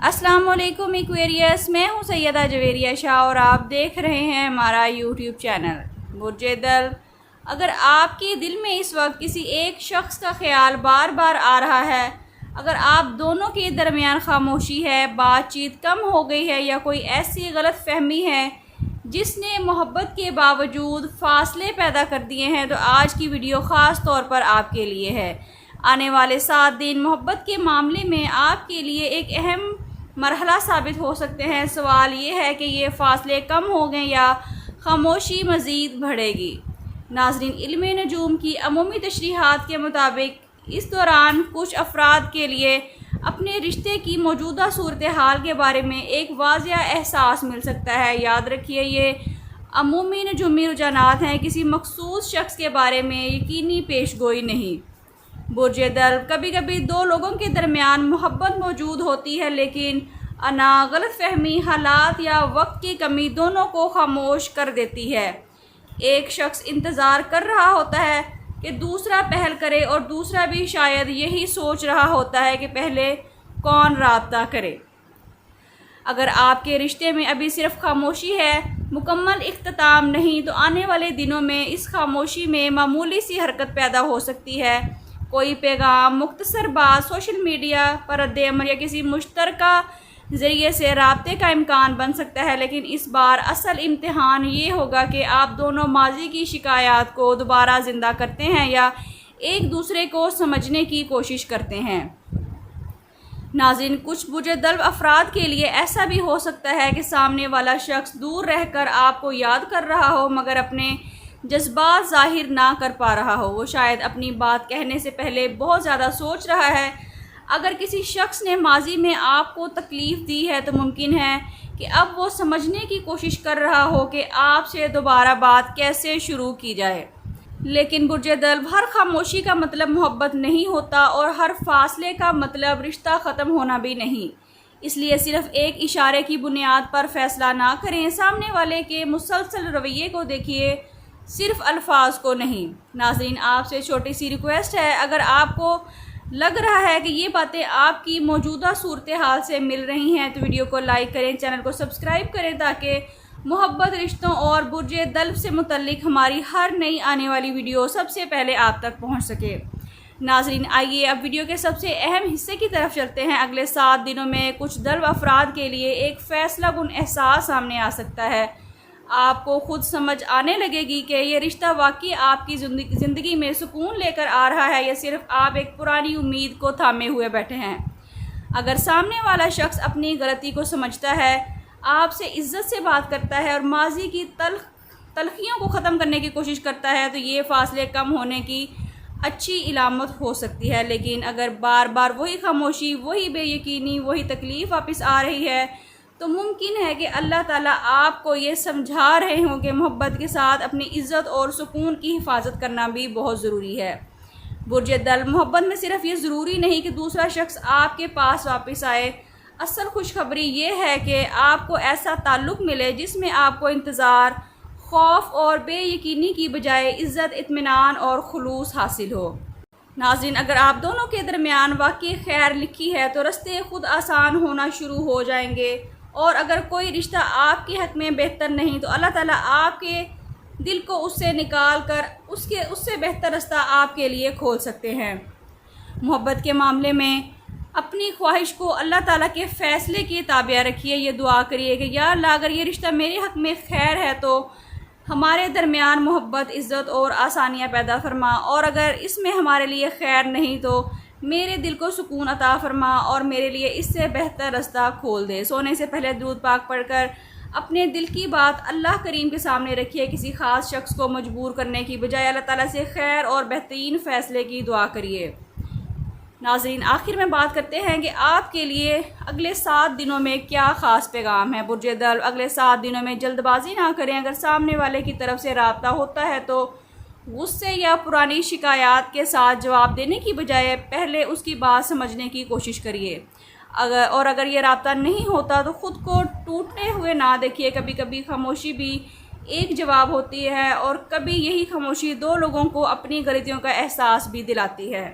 السلام علیکم ایکویریس، میں ہوں سیدہ جویریہ شاہ اور آپ دیکھ رہے ہیں ہمارا یوٹیوب چینل برج دل۔ اگر آپ کے دل میں اس وقت کسی ایک شخص کا خیال بار بار آ رہا ہے، اگر آپ دونوں کے درمیان خاموشی ہے، بات چیت کم ہو گئی ہے یا کوئی ایسی غلط فہمی ہے جس نے محبت کے باوجود فاصلے پیدا کر دیے ہیں، تو آج کی ویڈیو خاص طور پر آپ کے لیے ہے۔ آنے والے 7 دن محبت کے معاملے میں آپ کے لیے ایک اہم مرحلہ ثابت ہو سکتے ہیں۔ سوال یہ ہے کہ یہ فاصلے کم ہو گئے یا خاموشی مزید بڑھے گی۔ ناظرین، علم نجوم کی عمومی تشریحات کے مطابق اس دوران کچھ افراد کے لیے اپنے رشتے کی موجودہ صورتحال کے بارے میں ایک واضح احساس مل سکتا ہے۔ یاد رکھیے، یہ عمومی نجومی رجحانات ہیں، کسی مخصوص شخص کے بارے میں یقینی پیش گوئی نہیں۔ برج دل، کبھی کبھی دو لوگوں کے درمیان محبت موجود ہوتی ہے، لیکن غلط فہمی، حالات یا وقت کی کمی دونوں کو خاموش کر دیتی ہے۔ ایک شخص انتظار کر رہا ہوتا ہے کہ دوسرا پہل کرے اور دوسرا بھی شاید یہی سوچ رہا ہوتا ہے کہ پہلے کون رابطہ کرے۔ اگر آپ کے رشتے میں ابھی صرف خاموشی ہے، مکمل اختتام نہیں، تو آنے والے دنوں میں اس خاموشی میں معمولی سی حرکت پیدا ہو سکتی ہے۔ کوئی پیغام، مختصر بات، سوشل میڈیا پر رد عمل یا کسی مشترکہ ذریعے سے رابطے کا امکان بن سکتا ہے، لیکن اس بار اصل امتحان یہ ہوگا کہ آپ دونوں ماضی کی شکایات کو دوبارہ زندہ کرتے ہیں یا ایک دوسرے کو سمجھنے کی کوشش کرتے ہیں۔ ناظرین، کچھ برج دل افراد کے لیے ایسا بھی ہو سکتا ہے کہ سامنے والا شخص دور رہ کر آپ کو یاد کر رہا ہو، مگر اپنے جذبات ظاہر نہ کر پا رہا ہو۔ وہ شاید اپنی بات کہنے سے پہلے بہت زیادہ سوچ رہا ہے۔ اگر کسی شخص نے ماضی میں آپ کو تکلیف دی ہے، تو ممکن ہے کہ اب وہ سمجھنے کی کوشش کر رہا ہو کہ آپ سے دوبارہ بات کیسے شروع کی جائے۔ لیکن برج دل، ہر خاموشی کا مطلب محبت نہیں ہوتا اور ہر فاصلے کا مطلب رشتہ ختم ہونا بھی نہیں۔ اس لیے صرف ایک اشارے کی بنیاد پر فیصلہ نہ کریں۔ سامنے والے کے مسلسل رویے کو دیکھیے، صرف الفاظ کو نہیں۔ ناظرین، آپ سے چھوٹی سی ریکویسٹ ہے، اگر آپ کو لگ رہا ہے کہ یہ باتیں آپ کی موجودہ صورتحال سے مل رہی ہیں، تو ویڈیو کو لائک کریں، چینل کو سبسکرائب کریں تاکہ محبت، رشتوں اور برج دل سے متعلق ہماری ہر نئی آنے والی ویڈیو سب سے پہلے آپ تک پہنچ سکے۔ ناظرین، آئیے اب ویڈیو کے سب سے اہم حصے کی طرف چلتے ہیں۔ اگلے 7 دنوں میں کچھ دل افراد کے لیے ایک فیصلہ کن احساس سامنے آ سکتا ہے۔ آپ کو خود سمجھ آنے لگے گی کہ یہ رشتہ واقعی آپ کی زندگی میں سکون لے کر آ رہا ہے یا صرف آپ ایک پرانی امید کو تھامے ہوئے بیٹھے ہیں۔ اگر سامنے والا شخص اپنی غلطی کو سمجھتا ہے، آپ سے عزت سے بات کرتا ہے اور ماضی کی تلخیوں کو ختم کرنے کی کوشش کرتا ہے، تو یہ فاصلے کم ہونے کی اچھی علامت ہو سکتی ہے۔ لیکن اگر بار بار وہی خاموشی، وہی بے یقینی، وہی تکلیف واپس آ رہی ہے، تو ممکن ہے کہ اللہ تعالیٰ آپ کو یہ سمجھا رہے ہوں کہ محبت کے ساتھ اپنی عزت اور سکون کی حفاظت کرنا بھی بہت ضروری ہے۔ برج دل، محبت میں صرف یہ ضروری نہیں کہ دوسرا شخص آپ کے پاس واپس آئے۔ اصل خوشخبری یہ ہے کہ آپ کو ایسا تعلق ملے جس میں آپ کو انتظار، خوف اور بے یقینی کی بجائے عزت، اطمینان اور خلوص حاصل ہو۔ ناظرین، اگر آپ دونوں کے درمیان واقعی خیر لکھی ہے، تو راستے خود آسان ہونا شروع ہو جائیں گے، اور اگر کوئی رشتہ آپ کے حق میں بہتر نہیں، تو اللہ تعالیٰ آپ کے دل کو اس سے نکال کر اس سے بہتر رستہ آپ کے لیے کھول سکتے ہیں۔ محبت کے معاملے میں اپنی خواہش کو اللہ تعالیٰ کے فیصلے کے تابع رکھیے۔ یہ دعا کریے کہ یا اللہ، اگر یہ رشتہ میرے حق میں خیر ہے تو ہمارے درمیان محبت، عزت اور آسانیاں پیدا فرما، اور اگر اس میں ہمارے لیے خیر نہیں تو میرے دل کو سکون عطا فرما اور میرے لیے اس سے بہتر رستہ کھول دے۔ سونے سے پہلے درود پاک پڑھ کر اپنے دل کی بات اللہ کریم کے سامنے رکھیے۔ کسی خاص شخص کو مجبور کرنے کی بجائے اللہ تعالیٰ سے خیر اور بہترین فیصلے کی دعا کریے۔ ناظرین، آخر میں بات کرتے ہیں کہ آپ کے لیے اگلے 7 دنوں میں کیا خاص پیغام ہے۔ برج دل، اگلے 7 دنوں میں جلد بازی نہ کریں۔ اگر سامنے والے کی طرف سے رابطہ ہوتا ہے تو غصے یا پرانی شکایات کے ساتھ جواب دینے کی بجائے پہلے اس کی بات سمجھنے کی کوشش کریے۔ اگر یہ رابطہ نہیں ہوتا تو خود کو ٹوٹتے ہوئے نہ دیکھیے۔ کبھی کبھی خاموشی بھی ایک جواب ہوتی ہے، اور کبھی یہی خاموشی 2 لوگوں کو اپنی غلطیوں کا احساس بھی دلاتی ہے۔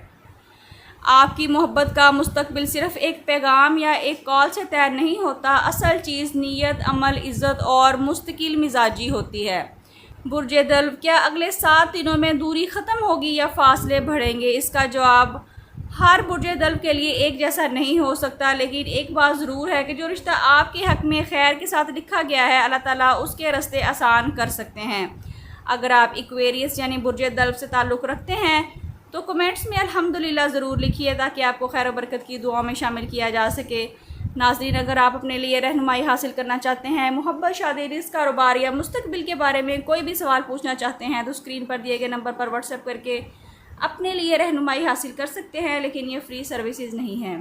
آپ کی محبت کا مستقبل صرف ایک پیغام یا ایک کال سے طے نہیں ہوتا، اصل چیز نیت، عمل، عزت اور مستقل مزاجی ہوتی ہے۔ برج دلو، کیا اگلے 7 دنوں میں دوری ختم ہوگی یا فاصلے بڑھیں گے؟ اس کا جواب ہر برج دلو کے لیے ایک جیسا نہیں ہو سکتا، لیکن ایک بات ضرور ہے کہ جو رشتہ آپ کے حق میں خیر کے ساتھ لکھا گیا ہے، اللہ تعالیٰ اس کے راستے آسان کر سکتے ہیں۔ اگر آپ ایکویریس یعنی برج دلو سے تعلق رکھتے ہیں تو کمنٹس میں الحمدللہ ضرور لکھیے تاکہ آپ کو خیر و برکت کی دعاؤں میں شامل کیا جا سکے۔ ناظرین، اگر آپ اپنے لیے رہنمائی حاصل کرنا چاہتے ہیں، محبت، شادی، رزق، کاروبار یا مستقبل کے بارے میں کوئی بھی سوال پوچھنا چاہتے ہیں تو اسکرین پر دیے گئے نمبر پر واٹس ایپ کر کے اپنے لیے رہنمائی حاصل کر سکتے ہیں، لیکن یہ فری سروسز نہیں ہیں۔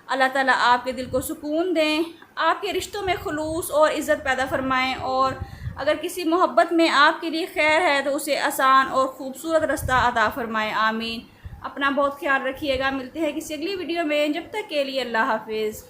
اللہ تعالیٰ آپ کے دل کو سکون دیں، آپ کے رشتوں میں خلوص اور عزت پیدا فرمائیں، اور اگر کسی محبت میں آپ کے لیے خیر ہے تو اسے آسان اور خوبصورت رستہ عطا فرمائیں، آمین۔ اپنا بہت خیال رکھیے گا، ملتے ہیں کسی اگلی ویڈیو میں، جب تک کے لیے اللہ حافظ۔